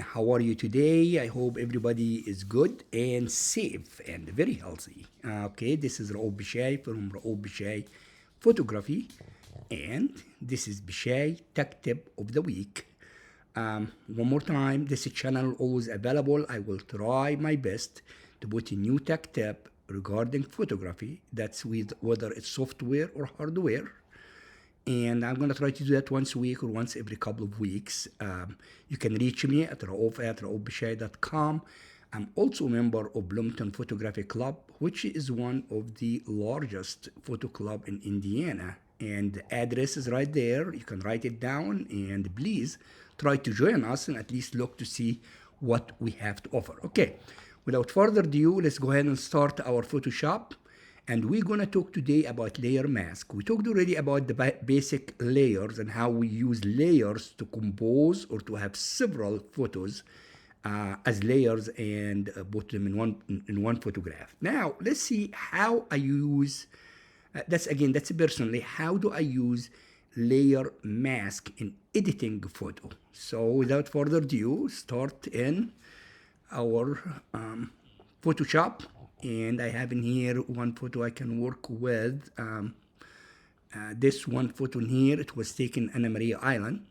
How are you today? I hope everybody is good and safe and very healthy. Okay, this is Raoub Bishai from Raoub Bishai Photography, and this is Bishai Tech Tip of the Week. One more time, this channel always available. I will try my best to put a new tech tip regarding photography. That's with whether it's software or hardware, and I'm gonna try to do that once a week or once every couple of weeks. You can reach me at raouf@raoufbishai.com. I'm also a member of Bloomington Photography Club, which is one of the largest photo club in Indiana. And the address is right there. You can write it down, and please try to join us and at least look to see what we have to offer. Okay, without further ado, let's go ahead and start our Photoshop. And we're going to talk today about layer mask. We talked already about the basic layers and how we use layers to compose or to have several photos as layers and put them in one photograph. Now let's see how I use. That's personally how do I use layer mask in editing photo. So without further ado, start in our Photoshop, and I have in here one photo I can work with. This one photo in here, it was taken Anna Maria Island.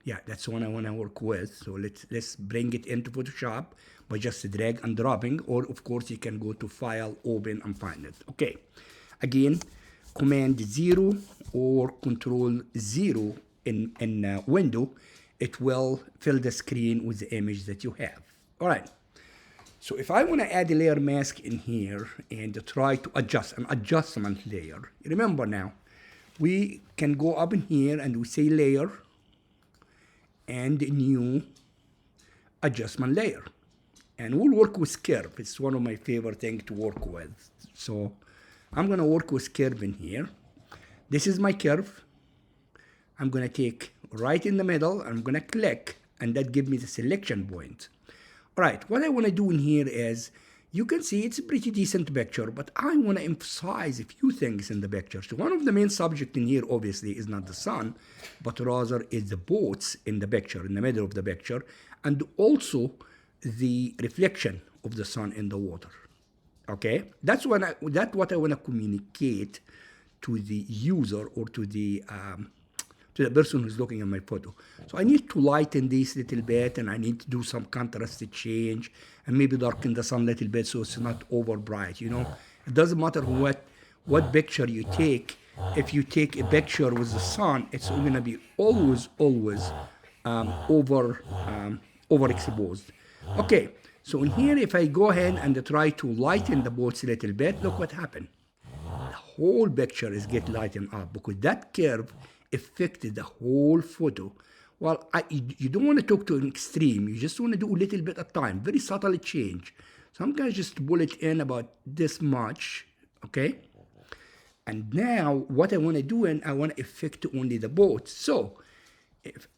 Yeah, that's the one I want to work with. So let's bring it into Photoshop by just drag and dropping, or of course you can go to File, Open, and find it. Okay, again, Command 0 or Control 0 in window, it will fill the screen with the image that you have. All right. So if I want to add a layer mask in here and try to adjust an adjustment layer, remember now, we can go up in here and we say layer and new adjustment layer. And we'll work with curve. It's one of my favorite things to work with. So I'm going to work with curve in here. This is my curve. I'm going to take right in the middle. I'm going to click, and that gives me the selection point. All right, what I want to do in here is, you can see it's a pretty decent picture, but I want to emphasize a few things in the picture. So one of the main subjects in here, obviously, is not the sun, but rather is the boats in the picture, in the middle of the picture, and also the reflection of the sun in the water. Okay, that's what I want to communicate to the user or to the person who's looking at my photo. So I need to lighten this a little bit, and I need to do some contrast change, and maybe darken the sun a little bit so it's not over bright. You know, it doesn't matter what picture you take. If you take a picture with the sun, it's going to be always overexposed. Okay, so in here, if I go ahead and try to lighten the boats a little bit, look what happened. The whole picture is get lightened up because that curve affected the whole photo. Well, you don't want to talk to an extreme. You just want to do a little bit at a time, very subtle change. So I'm going to just pull it in about this much, okay? And now what I want to do, and I want to affect only the boat. So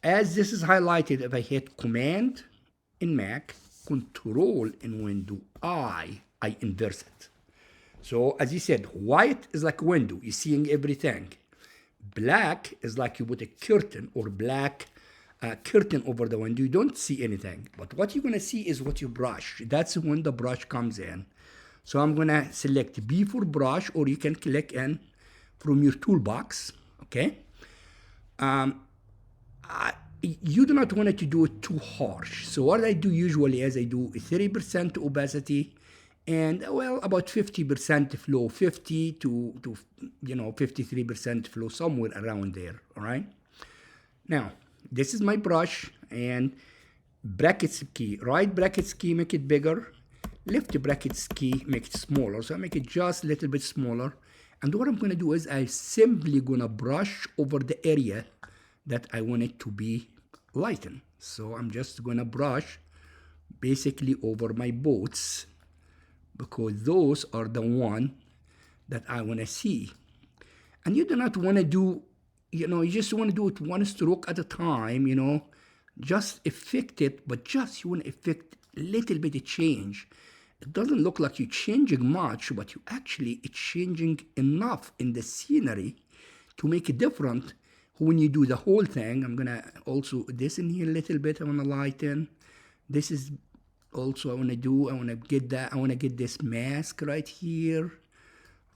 as this is highlighted, if I hit Command in Mac, Control in Window, I inverse it. So as you said, white is like a window. You're seeing everything. Black is like you put a curtain or black curtain over the window. You don't see anything. But what you're going to see is what you brush. That's when the brush comes in. So I'm going to select B for brush, or you can click in from your toolbox. Okay. You do not want to do it too harsh. So what I do usually is I do 30% opacity, and well, about 50% flow, 50 to 53% flow, somewhere around there. All right. Now this is my brush, and brackets key, right brackets key, make it bigger, left brackets key, make it smaller. So I make it just a little bit smaller. And what I'm going to do is I simply going to brush over the area that I want it to be lightened. So I'm just going to brush basically over my boats, because those are the one that I want to see. And you do not want to do, you just want to do it one stroke at a time, just affect it, but just you want to affect a little bit of change. It doesn't look like you're changing much, but you actually it's changing enough in the scenery to make it different when you do the whole thing, I'm gonna also this in here a little bit. I wanna lighten. This is also I wanna get that. I wanna get this mask right here.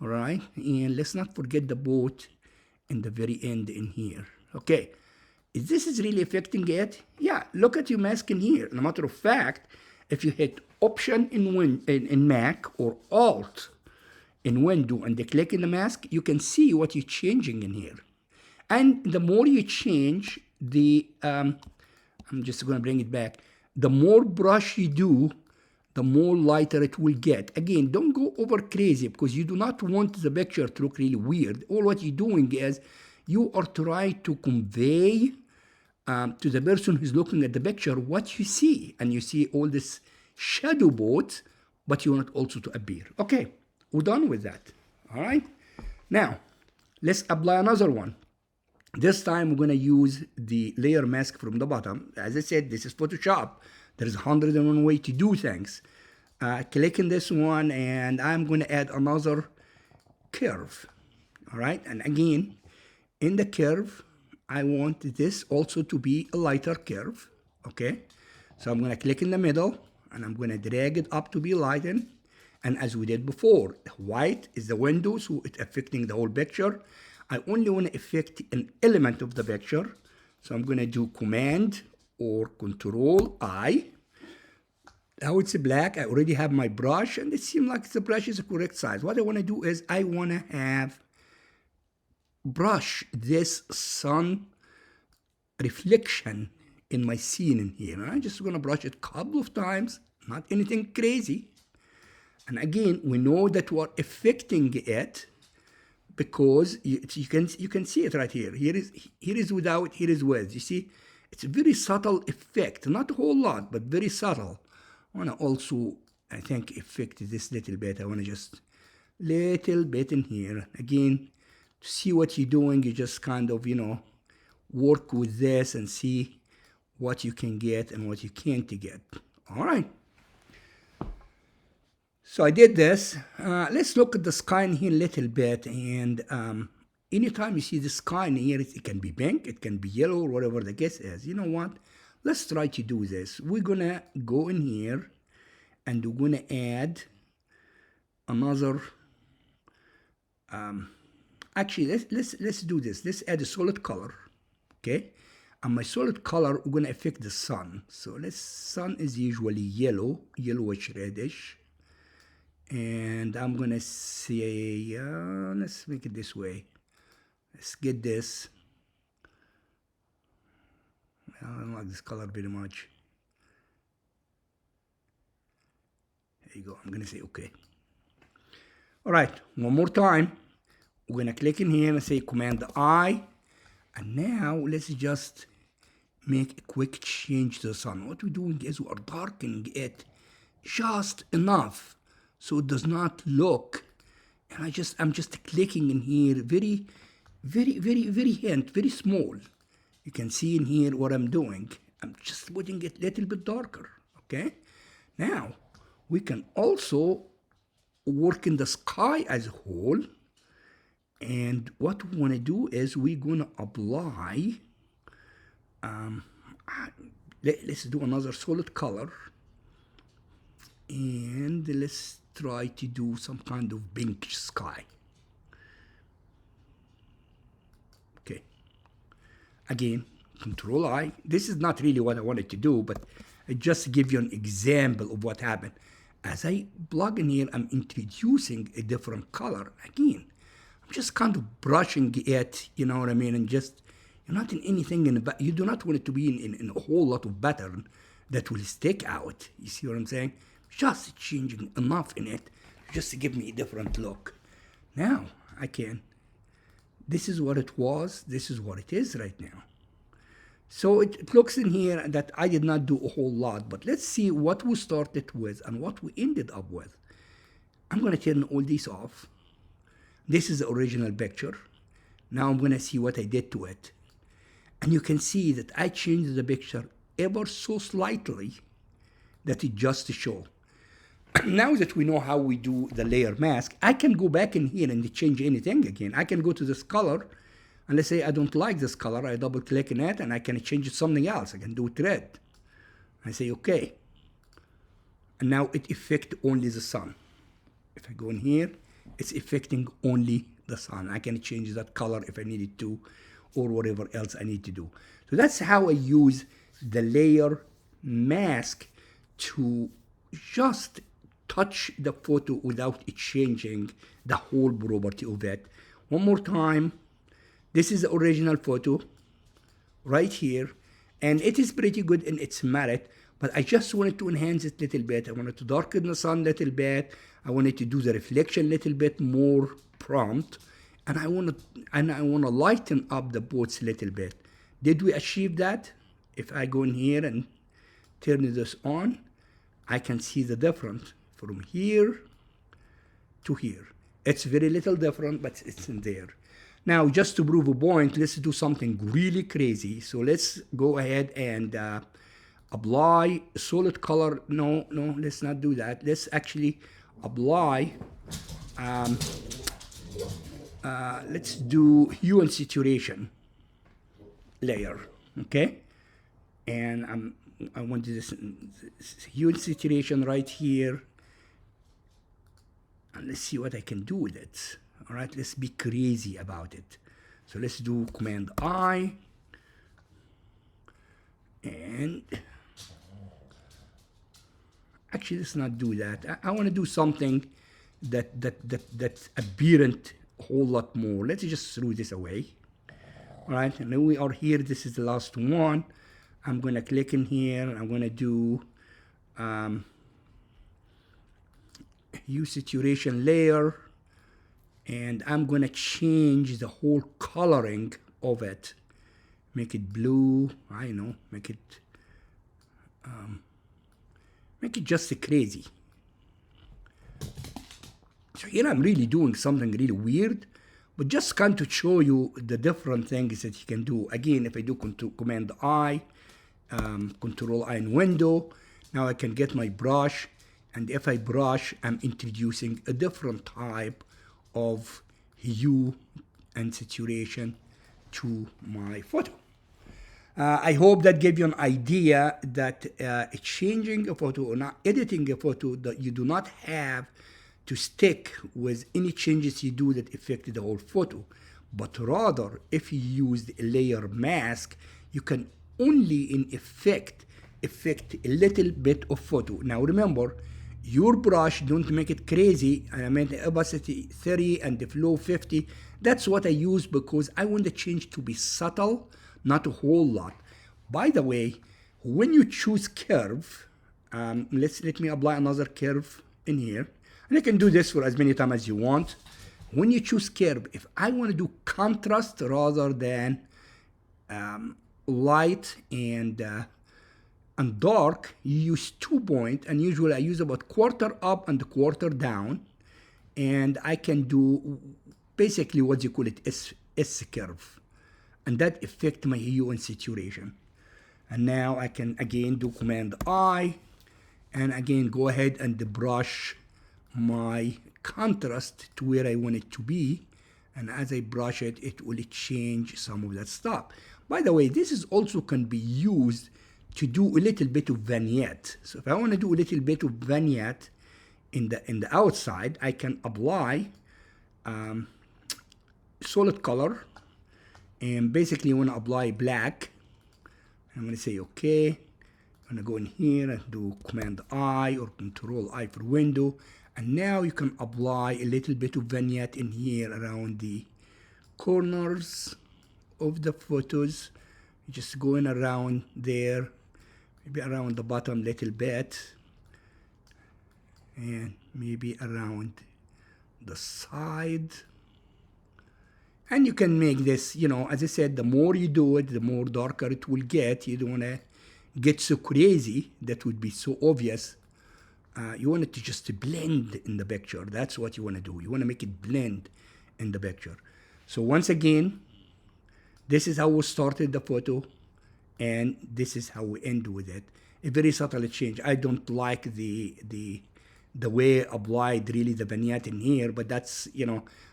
All right, and let's not forget the boat in the very end in here. Okay, this is really affecting it. Yeah, look at your mask in here. As a matter of fact, if you hit Option in Mac or Alt in Windows and they click in the mask, you can see what you're changing in here. And the more you change, I'm just going to bring it back. The more brush you do, the more lighter it will get. Again, don't go over crazy because you do not want the picture to look really weird. All what you're doing is you are trying to convey to the person who's looking at the picture what you see. And you see all this shadow boat, but you want it also to appear. Okay, we're done with that. All right. Now, let's apply another one. This time we're going to use the layer mask from the bottom. As I said, this is Photoshop. There's 101 way to do things. Click in this one and I'm going to add another curve. All right. And again, in the curve, I want this also to be a lighter curve. Okay. So I'm going to click in the middle and I'm going to drag it up to be lightened. And as we did before, white is the window, so it's affecting the whole picture. I only want to affect an element of the picture. So I'm going to do Command or Control I. Now it's black. I already have my brush and it seems like the brush is the correct size. What I want to do is I want to have brush this sun reflection in my scene in here. I'm just going to brush it a couple of times, not anything crazy. And again, we know that we're affecting it because you can see it right here. Here is without, here is with. You see, it's a very subtle effect, not a whole lot, but very subtle. I want to also, I think, affect this little bit. I want to just little bit in here. Again, to see what you're doing, you just kind of, work with this and see what you can get and what you can't get. All right. So I did this. Let's look at the sky in here a little bit. And anytime you see the sky in here, it can be pink, it can be yellow, or whatever the case is. You know what? Let's try to do this. We're going to go in here and we're going to add another. Actually, let's do this. Let's add a solid color. Okay. And my solid color, we're going to affect the sun. So sun is usually yellow, yellowish, reddish. And I'm going to say, let's make it this way. Let's get this. I don't like this color very much. There you go. I'm going to say OK. All right. One more time. We're going to click in here and say Command I. And now let's just make a quick change to the sun. What we're doing is we are darkening it just enough so it does not look. And I'm just clicking in here very, very, very, very very small. You can see in here what I'm doing. I'm just putting it a little bit darker. Okay. Now we can also work in the sky as a whole. And what we want to do is we're going to apply, let's do another solid color. And let's try to do some kind of pink sky. Okay. Again, Control I. This is not really what I wanted to do, but I just give you an example of what happened. As I plug in here, I'm introducing a different color. Again, I'm just kind of brushing it, you know what I mean? And just, you're not in anything, you do not want it to be in a whole lot of pattern that will stick out. You see what I'm saying? Just changing enough in it just to give me a different look. Now I can. This is what it was. This is what it is right now. So it looks in here that I did not do a whole lot, but let's see what we started with and what we ended up with. I'm going to turn all these off. This is the original picture. Now I'm going to see what I did to it. And you can see that I changed the picture ever so slightly that it just to show. Now that we know how we do the layer mask, I can go back in here and change anything again. I can go to this color And let's say I don't like this color, I double click on it and I can change it to something else. I can do it red. I say okay. And now it affects only the sun. If I go in here, it's affecting only the sun. I can change that color if I needed to, or whatever else I need to do. So that's how I use the layer mask to just touch the photo without it changing the whole property of it. One more time. This is the original photo right here, and it is pretty good in its merit, but I just wanted to enhance it a little bit. I wanted to darken the sun a little bit. I wanted to do the reflection a little bit more prompt, and I want to lighten up the boats a little bit. Did we achieve that? If I go in here and turn this on, I can see the difference from here to here. It's very little different, but it's in there. Now, just to prove a point, let's do something really crazy. So let's go ahead and apply solid color. No, let's not do that. Let's actually apply, let's do hue and saturation layer, okay? And I want this hue and saturation right here. And let's see what I can do with it. All right, let's be crazy about it. So let's do Command I. And actually, let's not do that. I want to do something that's apparent a whole lot more. Let's just throw this away. All right, and then we are here. This is the last one. I'm going to click in here. I'm going to do hue saturation layer, and I'm going to change the whole coloring of it. Make it blue. I know. Make it just crazy. So here I'm really doing something really weird, but just kind of show you the different things that you can do. Again, if I do Command I, Control I in window, now I can get my brush, and if I brush, I'm introducing a different type of hue and saturation to my photo. I hope that gave you an idea that changing a photo or not editing a photo, that you do not have to stick with any changes you do that affect the whole photo, but rather if you use a layer mask, you can only in effect affect a little bit of photo. Now remember, your brush, don't make it crazy. I meant the opacity 30 and the flow 50. That's what I use because I want the change to be subtle, not a whole lot. By the way, when you choose curve, let me apply another curve in here. And you can do this for as many times as you want. When you choose curve, if I want to do contrast rather than light and dark, you use 2 point, and usually I use about quarter up and quarter down, and I can do basically what you call it S curve, and that affect my hue and saturation. And now I can again do Command I, and again go ahead and brush my contrast to where I want it to be, and as I brush it, it will change some of that stuff. By the way, this is also can be used to do a little bit of vignette. So if I want to do a little bit of vignette in the outside, I can apply solid color, and basically I want to apply black. I'm going to say okay. I'm going to go in here and do Command I or Control I for window, and now you can apply a little bit of vignette in here around the corners of the photos. Just going around there, maybe around the bottom a little bit, and maybe around the side. And you can make this, you know, as I said, the more you do it, the more darker it will get. You don't want to get so crazy, that would be so obvious. You want it to just blend in the picture. That's what you want to do. You want to make it blend in the picture. So once again, this is how we started the photo, and this is how we end with it. A very subtle change. I don't like the the way applied really the vignette in here, but that's,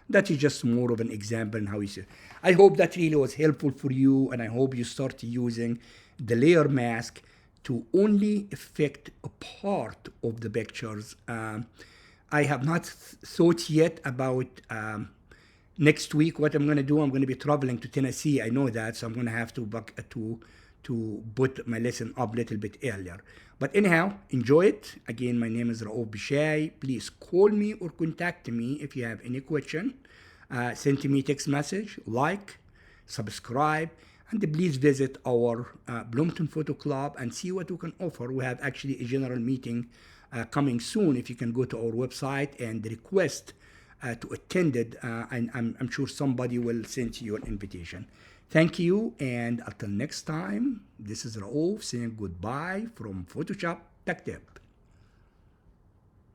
that is just more of an example in how you see it. I hope that really was helpful for you, and I hope you start using the layer mask to only affect a part of the pictures. I have not thought yet about next week what I'm going to do. I'm going to be traveling to Tennessee. I know that, so I'm going to have to put my lesson up a little bit earlier. But anyhow, enjoy it. Again, my name is Raouf Bishai. Please call me or contact me if you have any question. Send me text message, like, subscribe, and please visit our Bloomington Photo Club and see what we can offer. We have actually a general meeting coming soon. If you can go to our website and request to attend it, and I'm sure somebody will send you an invitation. Thank you, and until next time, this is Raouf saying goodbye from Photoshop Tech Tip.